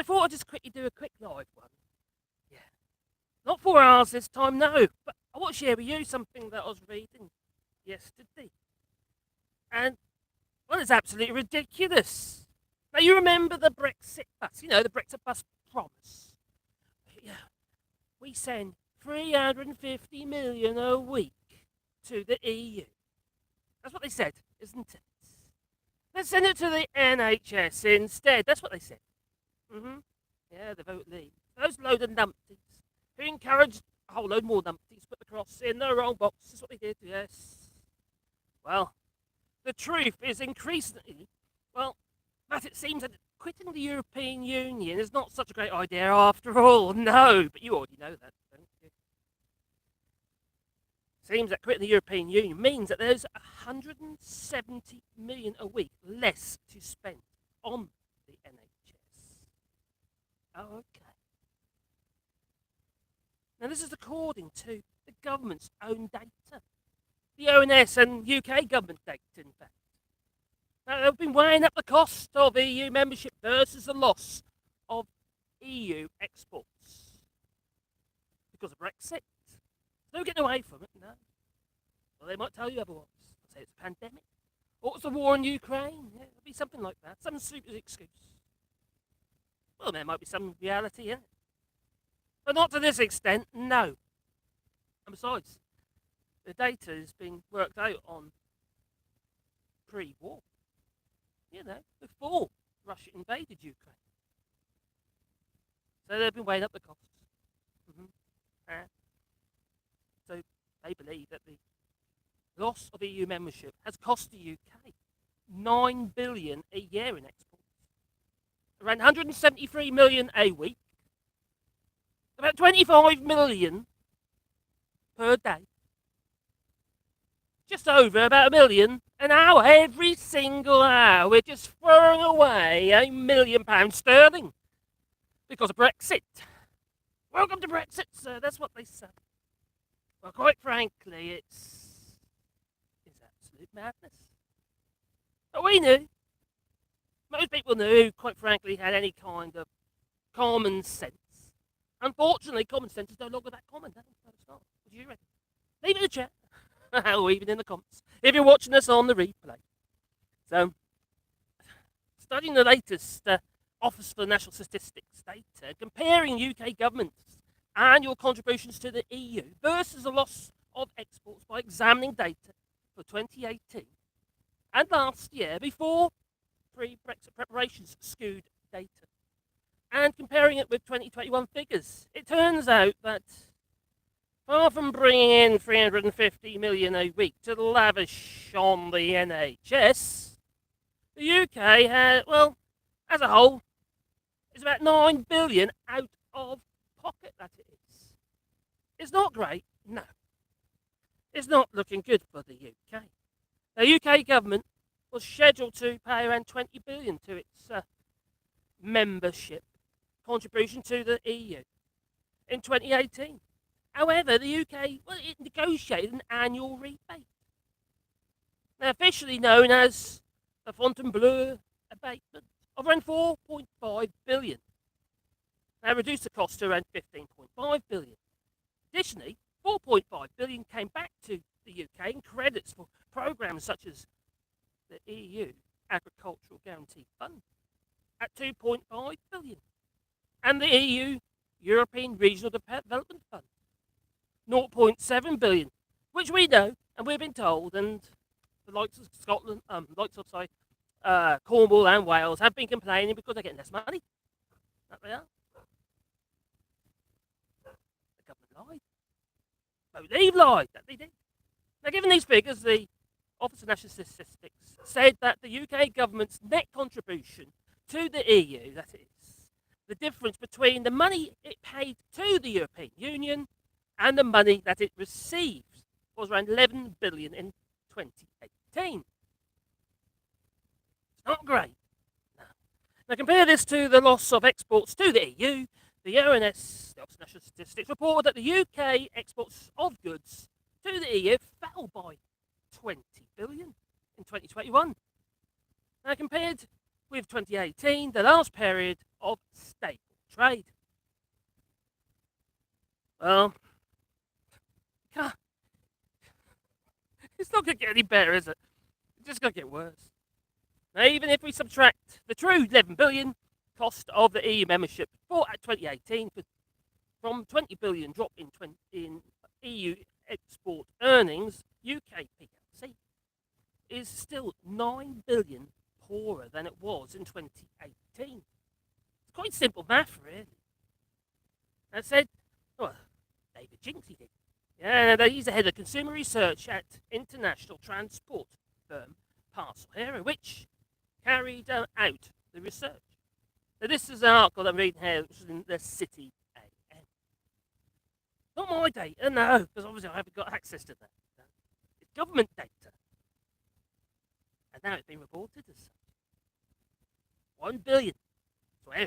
I thought I'd just quickly do a quick live one. Yeah. Not 4 hours this time, no. But I want to share with you something that I was reading yesterday. And, well, it's absolutely ridiculous. Now, you remember the Brexit bus, the Brexit bus promise. Yeah. We send 350 million a week to the EU. That's what they said, isn't it? Let's send it to the NHS instead. That's what they said. Yeah, the vote leave. Those load of numpties who encouraged a whole load more numpties to put the cross in the wrong box. That's what they did, yes. Well, the truth is increasingly, that it seems that quitting the European Union is not such a great idea after all. No, but you already know that, don't you? Seems that quitting the European Union means that there's 170 million a week less to spend on the NHS. Oh, okay. Now, this is according to the government's own data. The ONS and UK government data, in fact. Now, they've been weighing up the cost of EU membership versus the loss of EU exports because of Brexit. No getting away from it, no. Well, they might tell you otherwise. They'll say it's a pandemic. Or it's the war in Ukraine. Yeah, it'll be something like that. Some stupid excuse. Well, there might be some reality in it. But not to this extent, no. And besides, the data is being worked out on pre-war. Before Russia invaded Ukraine. So they've been weighing up the costs. So they believe that the loss of EU membership has cost the UK 9 billion a year in exports, around 173 million a week, about 25 million per day, just over about 1 million an hour. Every single hour we're just throwing away £1 million sterling because of Brexit. Welcome to Brexit, sir. That's what they say. Well, quite frankly, it's absolute madness. But we knew. Most people knew, quite frankly, had any kind of common sense. Unfortunately, common sense is no longer that common. No, it's not. What do you reckon? Leave it in the chat. Or even in the comments, if you're watching us on the replay. So, studying the latest Office for National Statistics data, comparing UK government's annual contributions to the EU versus the loss of exports by examining data for 2018 and last year before pre-Brexit preparations skewed data, and comparing it with 2021 figures, it turns out that far from bringing in 350 million a week to lavish on the NHS, the UK had, as a whole, is about 9 billion out of pocket, that it is. It's not great, no. It's not looking good for the UK. The UK government was scheduled to pay around 20 billion to its membership contribution to the EU in 2018. However, the UK, it negotiated an annual rebate. Now, officially known as the Fontainebleau abatement of around 4.5 billion. Now, reduced the cost to around 15.5 billion. Additionally, 4.5 billion came back to the UK in credits for programs such as the EU Agricultural Guarantee Fund at 2.5 billion and the EU European Regional Development Fund 0.7 billion, which we know and we've been told, and the likes of Scotland, Cornwall and Wales have been complaining because they're getting less money. That they are. The government lied. No, they lied. That they did. Now, given these figures, the Office of National Statistics said that the UK government's net contribution to the EU, that is, the difference between the money it paid to the European Union and the money that it received, was around 11 billion in 2018. It's not great. No. Now compare this to the loss of exports to the EU. The ONS, the Office of National Statistics, reported that the UK exports of goods to the EU fell by 20 billion in 2021. Now compared with 2018, the last period of staple trade. Well, can't, it's not going to get any better, is it? It's just going to get worse. Now, even if we subtract the true 11 billion cost of the EU membership for 2018 from 20 billion drop in EU export earnings, UK PLC is still 9 billion poorer than it was in 2018. It's quite simple math, really. That said, well, David Jinksy did. Yeah, he's the head of consumer research at international transport firm Parcel Hero, which carried out the research. Now, this is an article I'm reading here, which is in the City AM. Not my data, no, because obviously I haven't got access to that. No. It's government data. And now it's been reported as such. 1 billion.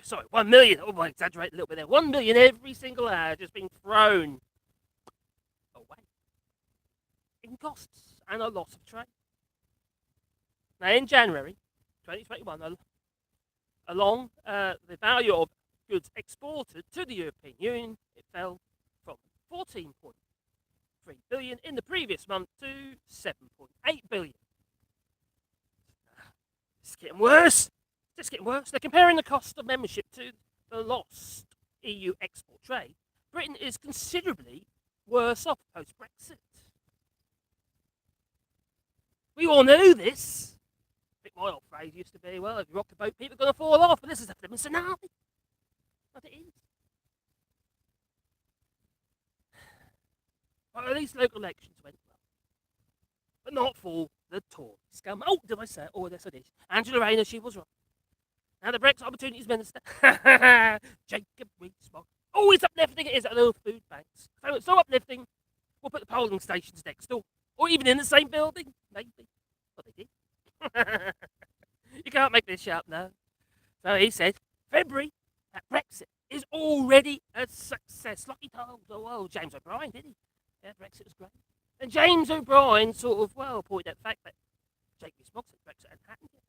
Sorry, 1 million. Oh, I exaggerate a little bit there. 1 million every single hour just being thrown away in costs and a loss of trade. Now, in January 2021, along the value of goods exported to the European Union, it fell from 14.3 billion in the previous month to 7.8 billion. It's getting worse. It's getting worse. They're comparing the cost of membership to the lost EU export trade. Britain is considerably worse off post-Brexit. We all knew this. I think my old phrase used to be, well, if you rock the boat, people are going to fall off. But this is a flipping tsunami. But it is. Well, at least local elections went well. But not for the Tory scum. Oh, did I say it? Oh, yes, I did. Angela Rayner, she was right. Now the Brexit Opportunities Minister, Jacob Rees-Mogg, always uplifting it is at little food banks. So it's so uplifting, we'll put the polling stations next door. Or even in the same building, maybe. But they did. You can't make this shit up now. So he said, February at Brexit is already a success. Like he told, James O'Brien, did he? Yeah, Brexit was great. And James O'Brien sort of, pointed out the fact that Jacob Rees-Mogg said Brexit hadn't happened yet.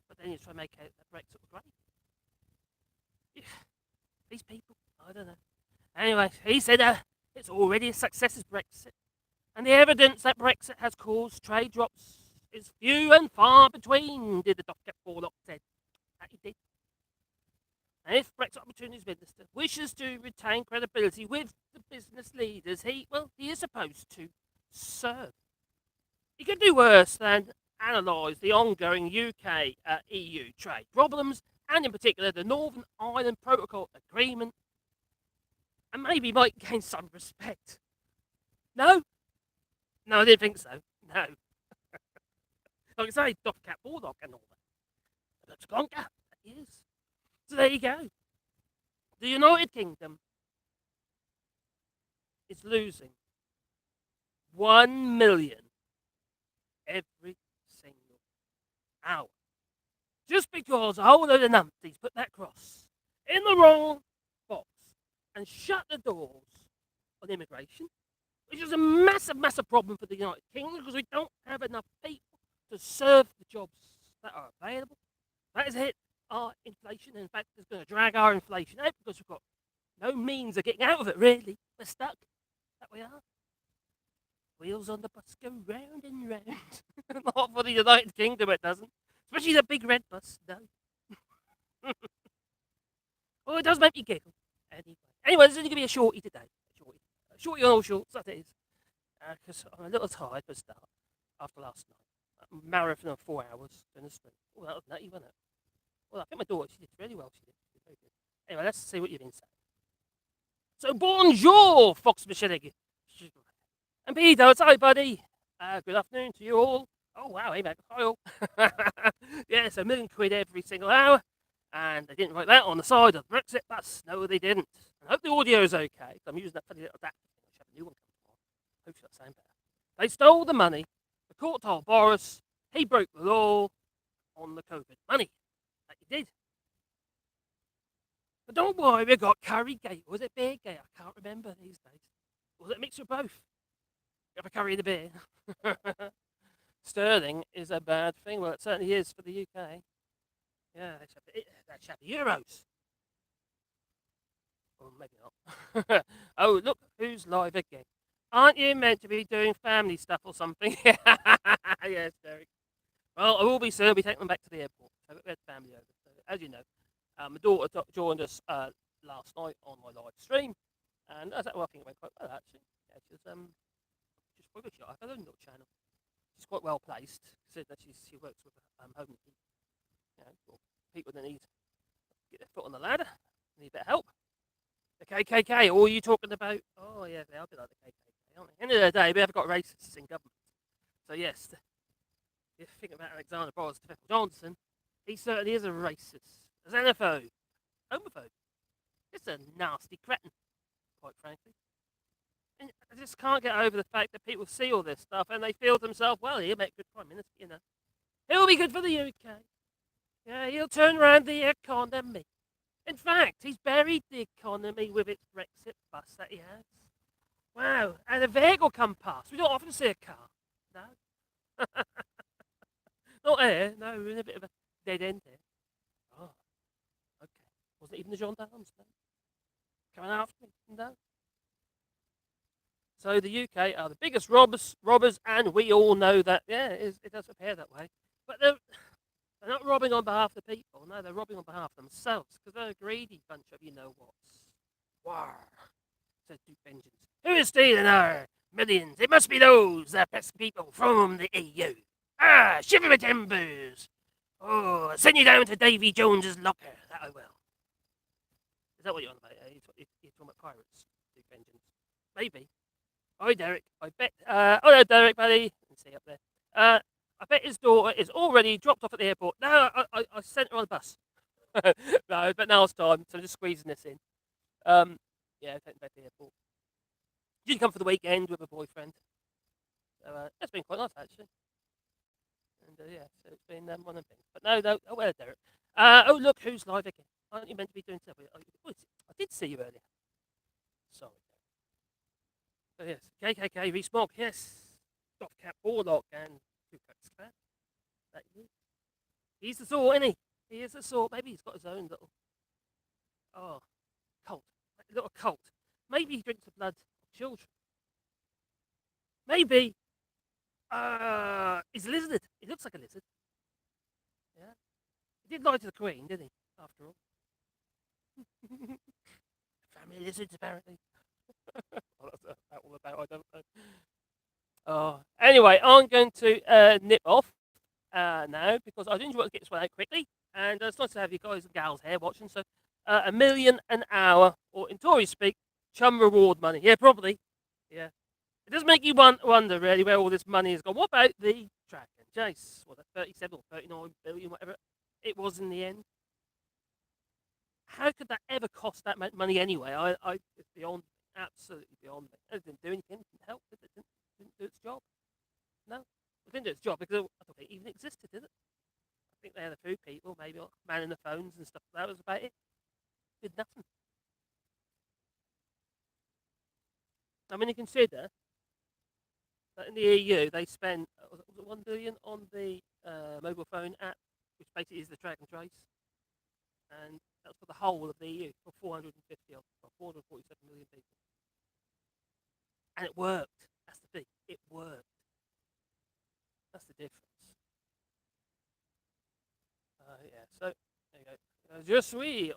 But then he's trying to make out that Brexit was great. Yeah, these people, I don't know. Anyway, he said it's already a success as Brexit. And the evidence that Brexit has caused trade drops is few and far between, did the Dr. Warlock said. That he did. And if Brexit Opportunities Minister wishes to retain credibility with the business leaders he is supposed to serve. He could do worse than analyse the ongoing UK EU trade problems, and in particular the Northern Ireland Protocol Agreement, and maybe might gain some respect. No? No, I didn't think so. No. Like I say, Dr. Cat Bulldog and all that. Dr. Glonka, that is. So there you go. The United Kingdom is losing 1 million every single hour. Just because a whole load of numpties put that cross in the wrong box and shut the doors on immigration, which is a massive, massive problem for the United Kingdom because we don't have enough people to serve the jobs that are available. That has hit our inflation. In fact, it's going to drag our inflation out because we've got no means of getting out of it, really. We're stuck. That we are. Wheels on the bus go round and round. Not for the United Kingdom, it doesn't. Especially the big red bus, no. Well, it does make me giggle. Anyway, there's only going to be a shorty today. Shorty on all shorts, that is. Because I'm a little tired for a start after last night. A marathon of 4 hours in the street. Oh, that was nutty, wasn't it? Well, I think my daughter, she did really well. She did very good. Anyway, let's see what you've been saying. So, bonjour, Fox Michelle. And Peter, hi, buddy. Good afternoon to you all. Oh, wow, hey, mate. Hi, all. Yes, £1 million every single hour. And they didn't write that on the side of the Brexit bus. No, they didn't. I hope the audio's okay. I'm using that funny little adapter. I should have a new one come tomorrow. Hope that's sound better. They stole the money. The court told Boris he broke the law on the COVID money. That he did. But don't worry, we got Currygate. Was it Beergate? I can't remember these days. Was it a mixture of both? You have a curry and a beer. Sterling is a bad thing. Well, it certainly is for the UK. Yeah, they should have the Euros. Or maybe not. Oh, look who's live again. Aren't you meant to be doing family stuff or something? Yes, Derek. Well, I will be soon. I'll be taking them back to the airport. So we had family over. So, as you know, my daughter joined us last night on my live stream, and well, I think it went quite well actually. Yeah, she's probably shy. Her own little channel. She's quite well placed, considering that she works with home, for people that need to get their foot on the ladder, need a bit of help. The KKK, all you talking about? Oh yeah, they'll be like the KKK, aren't they? End of the day, we haven't got racists in government. So yes, if you think about Alexander Boris Johnson, he certainly is a racist, a xenophobe, homophobe. Just a nasty cretin, quite frankly. And I just can't get over the fact that people see all this stuff and they feel to themselves, well, he'll make a good prime minister. He'll be good for the UK. Yeah, he'll turn around the economy. In fact, he's buried the economy with its Brexit bust that he has. Wow, and a vehicle come past. We don't often see a car. No. Not here. No, we're in a bit of a dead end here. Oh, okay. Wasn't even the gendarmes, no. Coming after me, no. So the UK are the biggest robbers, and we all know that. Yeah, it does appear that way. But they're not robbing on behalf of the people. No, they're robbing on behalf of themselves because they're a greedy bunch of you-know-whats. War, said Duke Vengeance. Who is stealing our millions? It must be those pesky people from the EU. Ah, shiver my timbers. Oh, I'll send you down to Davy Jones's locker. That I will. Is that what you're on about? You're talking about pirates, Duke Vengeance? Maybe. Hi, Derek. I bet. Hello, Derek, buddy. Let's see up there. I bet his daughter is already dropped off at the airport. No, I sent her on the bus. No, but now it's time, so I'm just squeezing this in. Yeah, taking back to the airport. She did come for the weekend with a boyfriend. So that's been quite nice, actually. And yeah, so it's been one of them things. But no, oh, well, Derek. Oh, look, who's live again? Aren't you meant to be doing stuff? I did see you earlier. Sorry. So yes, KKK Rees-Mogg, yes. Doff Cap Warlock and Ku Klux Klan. That you. He's the sort, isn't he? He is the sort. Maybe he's got his own little cult. A little cult. Maybe he drinks the blood of children. Maybe he's a lizard. He looks like a lizard. Yeah. He did lie to the Queen, didn't he? After all. Family lizards, apparently. What that's all about, I don't know. Oh, anyway, I'm going to nip off now because I didn't want to get this one out quickly, and it's nice to have you guys and gals here watching. So, $1 million an hour, or in Tory speak, chum reward money. Yeah, probably. Yeah, it does make you wonder really where all this money has gone. What about the track and Jace? Was it 37 or 39 billion, whatever it was in the end? How could that ever cost that much money anyway? It's beyond, absolutely beyond me. It didn't do anything, didn't help, it didn't do its job. No, it didn't do its job because I don't think it even existed, did it? I think they had a few people, maybe manning the phones and stuff. That was about it. Did nothing. I mean, you consider that in the EU they spend was it 1 billion on the mobile phone app, which basically is the track and trace, and that's for the whole of the EU for 450 or 447 million people, and it worked. That's the thing. It worked. That's the difference. Yeah. So there you go. Je suis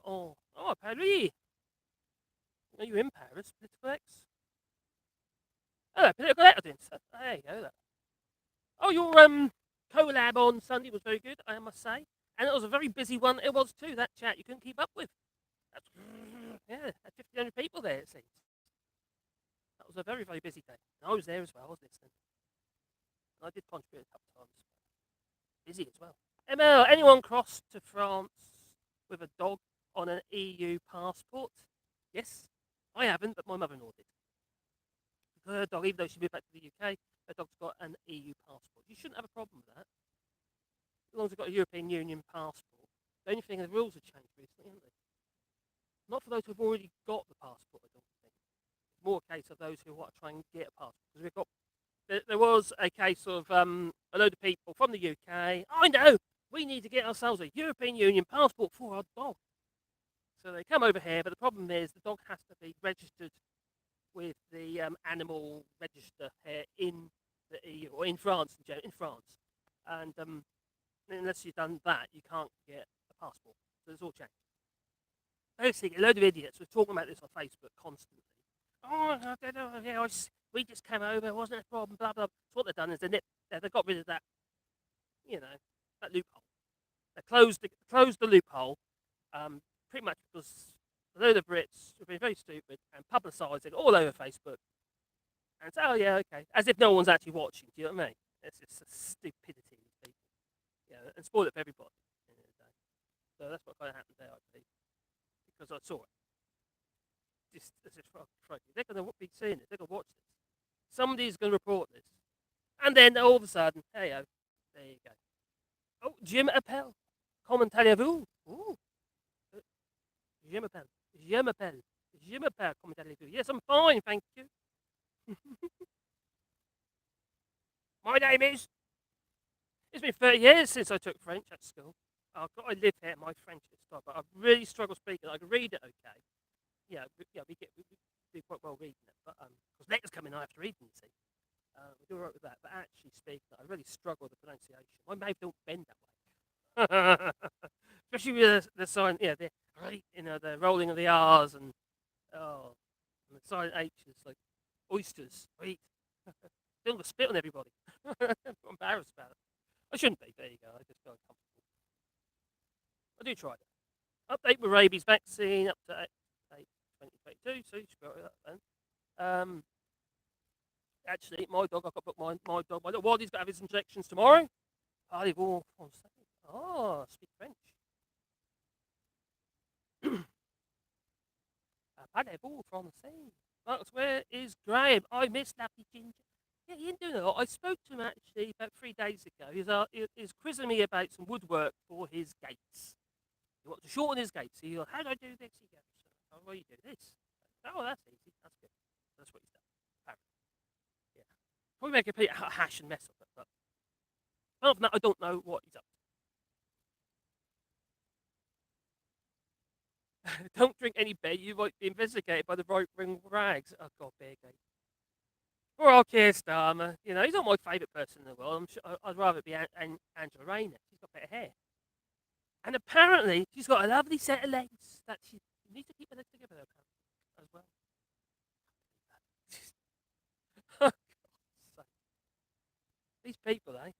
Paris. Are you in Paris, Political X? Oh, Political X audience. There you go. Oh, your collab on Sunday was very good, I must say, and it was a very busy one. It was too. That chat you couldn't keep up with. That's, yeah, had 1,500 people there. It seems. That was a very, very busy day. And I was there as well. I was listening. And I did contribute a couple of times. Busy as well. ML, anyone crossed to France with a dog on an EU passport? Yes, I haven't, but my mother-in-law did. Her dog, even though she moved back to the UK, her dog's got an EU passport. You shouldn't have a problem with that. As long as they've got a European Union passport. The only thing, the rules have changed recently, haven't they? Not for those who've already got the passport, I don't think. It's more a case of those who want to try and get a passport. Because we've got, there was a case of a load of people from the UK. I know, we need to get ourselves a European Union passport for our dog. So they come over here, but the problem is the dog has to be registered with the animal register here in the EU or in France, in France. And unless you've done that, you can't get a passport. So it's all changed. Basically, a load of idiots were talking about this on Facebook constantly. Oh, I don't know, yeah, we just came over, it wasn't a problem, blah, blah. So what they've done is they got rid of that, that loophole. They closed the loophole, pretty much because a load of Brits have been very stupid and publicised it all over Facebook and say, oh, yeah, okay, as if no one's actually watching. Do you know what I mean? It's just a stupidity, people. And spoil it for everybody. So that's what kind of happened there, I believe, because I saw it. This is frightening. They're going to be seeing it. They're going to watch this. Somebody's going to report this. And then all of a sudden, hey-o, there you go. Oh, Jim Appel. Comment allez-vous? Ooh. Je m'appelle. Je m'appelle. Je m'appelle. Comment allez-vous? Yes, I'm fine, thank you. My name is. It's been 30 years since I took French at school. I live here. My French is stop, but I really struggle speaking. I can read it okay. We do quite well reading it, but because letters come in, I have to read them. You see, we do all right with that. But actually speaking, I really struggle with the pronunciation. My mouth don't bend that way, especially with the sign. Yeah, the rolling of the R's and and the silent H's like oysters. Right? Don't go spit on everybody. I'm embarrassed about it. I shouldn't be. There you go. I just feel uncomfortable. I do try that. Update with rabies vaccine up to 2022. So you should go with that then. Actually, my dog. I've got to book my dog. My little Waddy's got to have his injections tomorrow. Parlez-vous français? Oh, speak French. Parlez-vous français? Marcus, where is Graham? I missed Nappy Ginger. Yeah, he didn't do that. I spoke to him actually about 3 days ago. He's quizzing me about some woodwork for his gates. He wants to shorten his gates. He goes, how do I do this? He goes, oh, well, you do this. Oh, that's easy. That's good. That's what he's done. Apparently. Yeah. Probably make a complete hash and mess of it, but apart from that, I don't know what he's up to. Don't drink any beer. You might be investigated by the right ring rags. Oh, God, beer game. Poor old Keir Starmer. He's not my favourite person in the world. I'd rather it be Angela Rayner. She's got better hair. And apparently, she's got a lovely set of legs that she needs to keep her legs together, as well. Oh, these people, eh?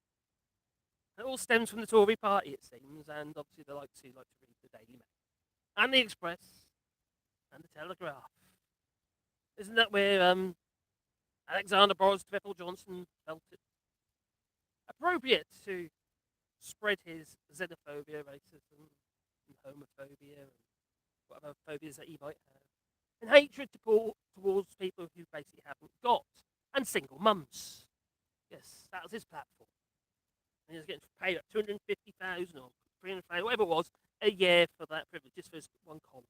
It all stems from the Tory party, it seems, and obviously they like to read the Daily Mail, and the Express, and the Telegraph. Isn't that where Alexander Boris Tweppel Johnson felt it appropriate to spread his xenophobia, racism, and homophobia, and whatever phobias that he might have, and hatred towards people who basically haven't got, and single mums. Yes, that was his platform. And he was getting paid up 250,000 or 300,000, whatever it was, a year for that privilege, just for his one column.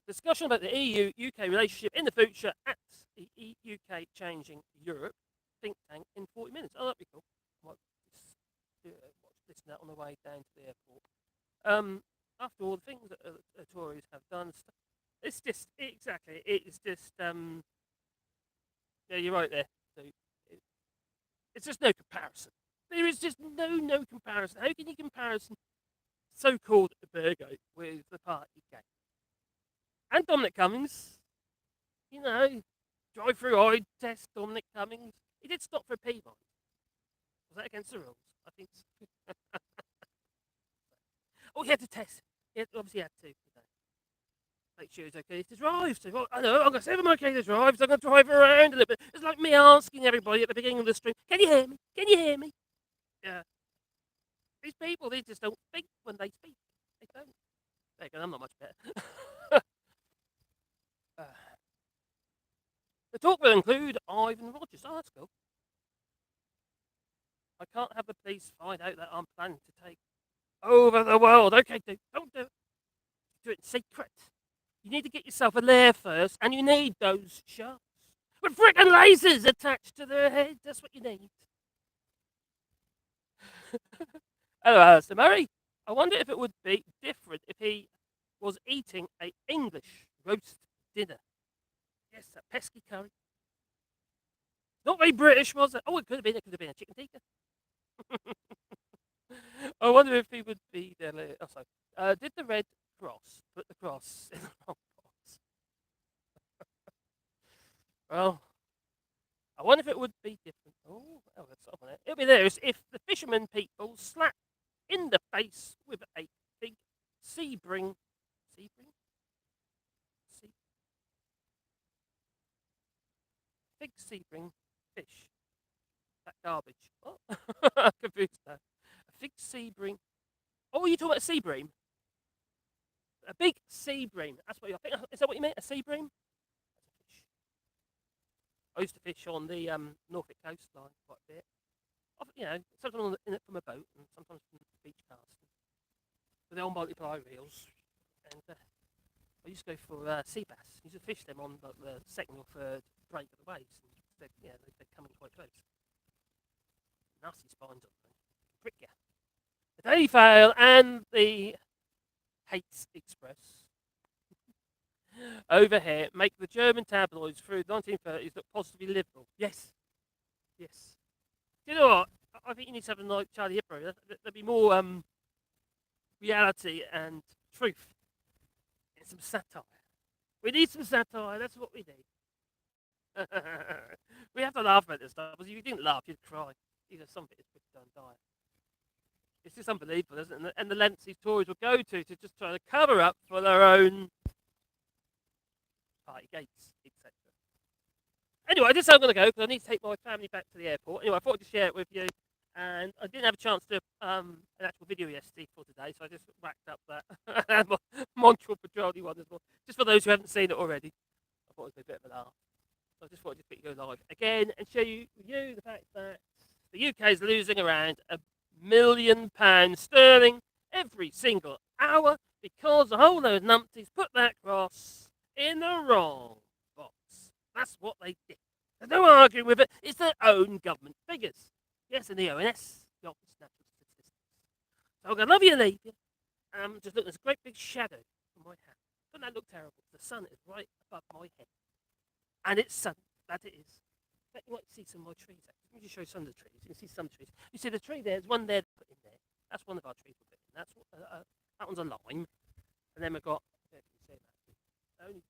Discussion about the EU-UK relationship in the future at the UK Changing Europe think tank in 40 minutes. Oh, that'd be cool. Might listen to that on the way down to the airport. After all the things that the Tories have done, it's just exactly. It's just yeah, you're right there. So it's just no comparison. There is just no comparison. How can you comparison so-called Burgo with the party game? And Dominic Cummings, drive-through eye test. Dominic Cummings, he did stop for a pee bomb. Was that against the rules? I think so. Oh, he had to test. He obviously had to. Make sure he's okay to drive. So, well, I know, I'm going to say I'm okay to drive, so I'm going to drive around a little bit. It's like me asking everybody at the beginning of the stream, can you hear me? Can you hear me? Yeah. These people, they just don't think when they speak. They don't. There you go, I'm not much better. The talk will include Ivan Rogers. Oh, that's cool. I can't have the police find out that I'm planning to take over the world. Okay, dude, don't do it. Do it in secret. You need to get yourself a lair first, and you need those sharks with frickin' lasers attached to their head. That's what you need. Hello, Alistair Murray. I wonder if it would be different if he was eating a English roast dinner. Yes, that pesky curry. Not very British, was it? Oh, it could have been. It could have been a chicken tikka. I wonder if he would be there later. Oh, sorry. Did the Red Cross put the cross in the wrong box? Well, I wonder if it would be different. Oh, that's up on it. It'll be there if the fishermen people slap in the face with a big Sebring, Sebring, sea, big Sebring fish. That garbage. What? I'm confused now. A big Sebring. Oh, you talking about a sea bream? A big sea bream. That's what I think. Is that what you meant? A sea bream? I used to fish on the Norfolk coastline quite a bit. Sometimes from a boat and sometimes from beach casting with the old multiply reels. And I used to go for sea bass. I used to fish them on like, the second or third break of the waves. And they're coming quite close. Nasty spines on them. Prick you. The Daily Fail and the Hates Express over here make the German tabloids through the 1930s look positively liberal. Yes, yes. Do you know what? I think you need something like Charlie Hebdo. There'd be more reality and truth and some satire. We need some satire. That's what we need. We have to laugh about this stuff because if you didn't laugh, you'd cry. Some of it is pretty darn dire. It's just unbelievable, isn't it? And the lengths these Tories will go to just try to cover up for their own party gates, etc. Anyway, this is how I'm going to go because I need to take my family back to the airport. Anyway, I thought I'd share it with you. And I didn't have a chance to do an actual video yesterday for today, so I just whacked up that Montreal Petroleum one as well. Just for those who haven't seen it already. I thought it would be a bit of a laugh. So I just thought I'd just quickly go live again and show you the fact that the UK is losing around £1 million sterling every single hour because a whole load of numpties put that cross in the wrong box. That's what they did. There's no arguing with it. It's their own government figures. Yes, in the ONS, the Office of National Statistics. So I'm going to love you and leave you. Just look, there's a great big shadow on my hat. Doesn't that look terrible? The sun is right above my head. And it's sunny. That it is. Bet you might see some of my trees. Actually. Let me just show you some of the trees. You can see some trees. You see the tree there, there's one there to put in there. That's one of our trees we put in. That one's a lime. And then we've got, yeah, you can see that. Only,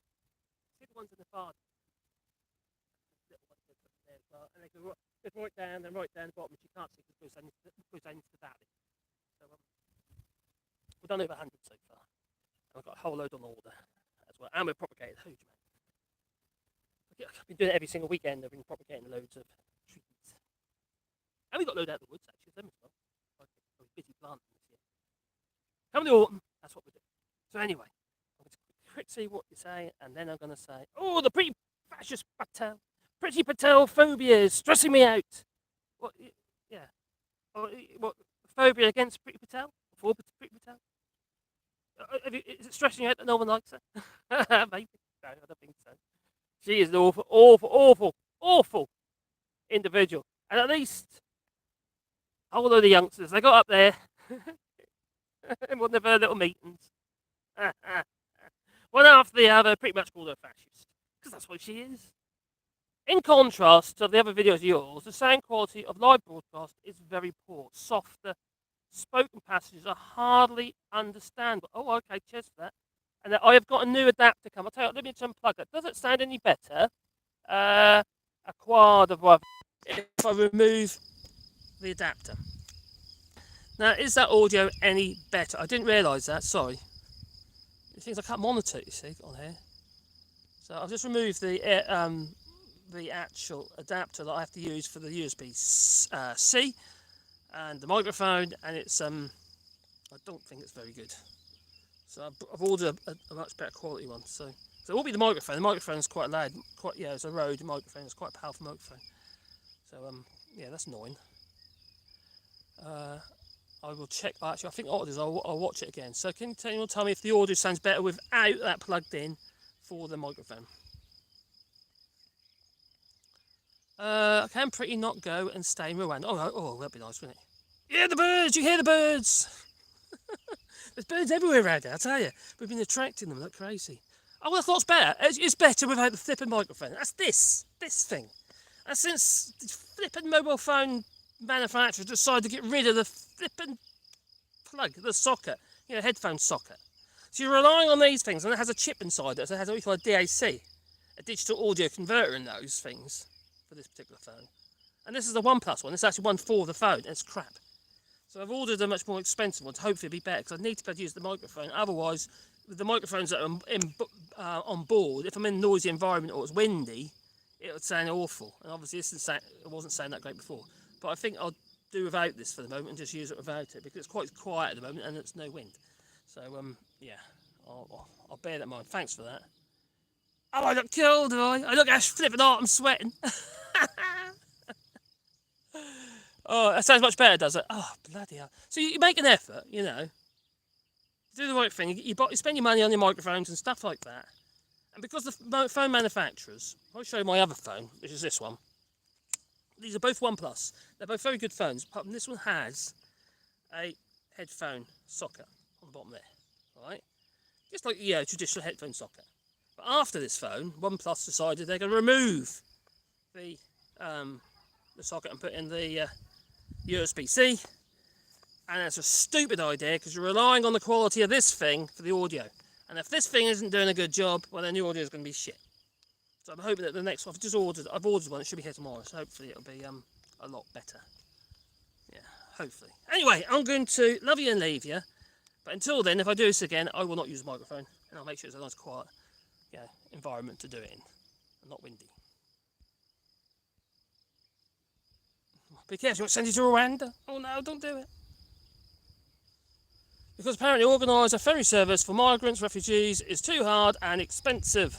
see the ones in the far little ones they put in there as well. And they go right down and right down the bottom, which you can't see because it goes down into the valley. So we've done over 100 so far. And we've got a whole load on order as well. And we're propagating huge amount. I've been doing it every single weekend. I've been propagating loads of trees. And we got a load out of the woods actually, them as well. I was busy planting this year. Come the autumn, that's what we do. So anyway, I'm going to quickly see what you say, and then I'm going to say, oh, the pretty fascist Patel. Pretty Patel phobia is stressing me out. What? Yeah. What? Phobia against Pretty Patel? For Pretty Patel? Is it stressing you out that no one likes her? Maybe. No, I don't think so. She is an awful, awful, awful, awful individual. And at least a whole load of youngsters, they got up there in one of her little meetings. One after the other, pretty much called her fascist. Because that's what she is. In contrast to the other videos of yours, the sound quality of live broadcast is very poor. Softer, spoken passages are hardly understandable. Oh, okay, cheers for that. And I have got a new adapter come. I'll tell you, let me just unplug it. Does it sound any better? A quad of what? If I remove the adapter. Now, is that audio any better? I didn't realise that, sorry. It seems I can't monitor it, you see, on here. So I've just removed the actual adapter that I have to use for the USB-C and the microphone, and it's I don't think it's very good. So I've ordered a much better quality one. So it will be the microphone. The microphone is quite loud. It's a Rode microphone. It's quite a powerful microphone. So yeah, that's annoying. I will check. Actually, I think what I'll do is I'll watch it again. So can anyone tell me if the audio sounds better without that plugged in for the microphone? I can pretty not go and stay in Rwanda. Oh, that'd be nice, wouldn't it? Yeah, the birds. You hear the birds? There's birds everywhere around here, I tell you. We've been attracting them like crazy. Oh, well, I thought it's better. It's better without the flipping microphone. That's this thing. And since the flipping mobile phone manufacturer decided to get rid of the flipping plug, the socket, headphone socket. So you're relying on these things, and it has a chip inside it, so it has what we call a DAC, a digital audio converter in those things for this particular phone. And this is the OnePlus one. This is actually one for the phone, and it's crap. So I've ordered a much more expensive one to hopefully be better, because I need to be able to use the microphone. Otherwise, with the microphones that are on board, if I'm in a noisy environment or it's windy, it would sound awful. And obviously it wasn't sounding that great before. But I think I'll do without this for the moment and just use it without it, because it's quite quiet at the moment and it's no wind. So yeah, I'll bear that in mind. Thanks for that. Oh, I look cool, do I? I look how flipping hot, I'm sweating. Oh, that sounds much better, does it? Oh, bloody hell. So you make an effort, do the right thing. You spend your money on your microphones and stuff like that. And because the phone manufacturers, I'll show you my other phone, which is this one. These are both OnePlus. They're both very good phones, apart from this one has a headphone socket on the bottom there, right? Just like, traditional headphone socket. But after this phone, OnePlus decided they're going to remove the socket and put in the USB-C. And that's a stupid idea, because you're relying on the quality of this thing for the audio. And if this thing isn't doing a good job, well, then your audio is going to be shit. So I'm hoping that the next one, I've ordered one, it should be here tomorrow, so hopefully it'll be a lot better. Yeah, hopefully. Anyway, I'm going to love you and leave you. But until then, if I do this again, I will not use a microphone. And I'll make sure it's a nice, quiet environment to do it in. And not windy. Be careful, you won't send you to Rwanda. Oh no, don't do it. Because apparently organise a ferry service for migrants, refugees is too hard and expensive.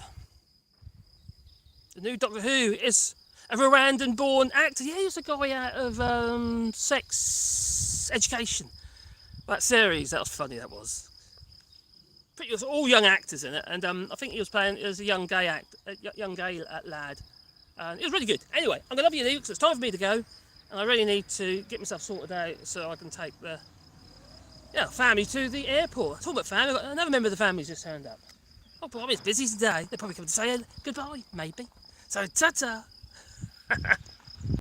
The new Doctor Who is a Rwandan-born actor. Yeah, he was a guy out of Sex Education. That series, that was funny, that was. It was all young actors in it, and I think he was playing as a young gay lad. And it was really good. Anyway, I'm going to love you, Lee, because it's time for me to go. And I really need to get myself sorted out so I can take the family to the airport. Talking about family, another member of the family's just turned up. Oh, blimey, it's busy today. They're probably coming to say goodbye, maybe. So, ta-ta.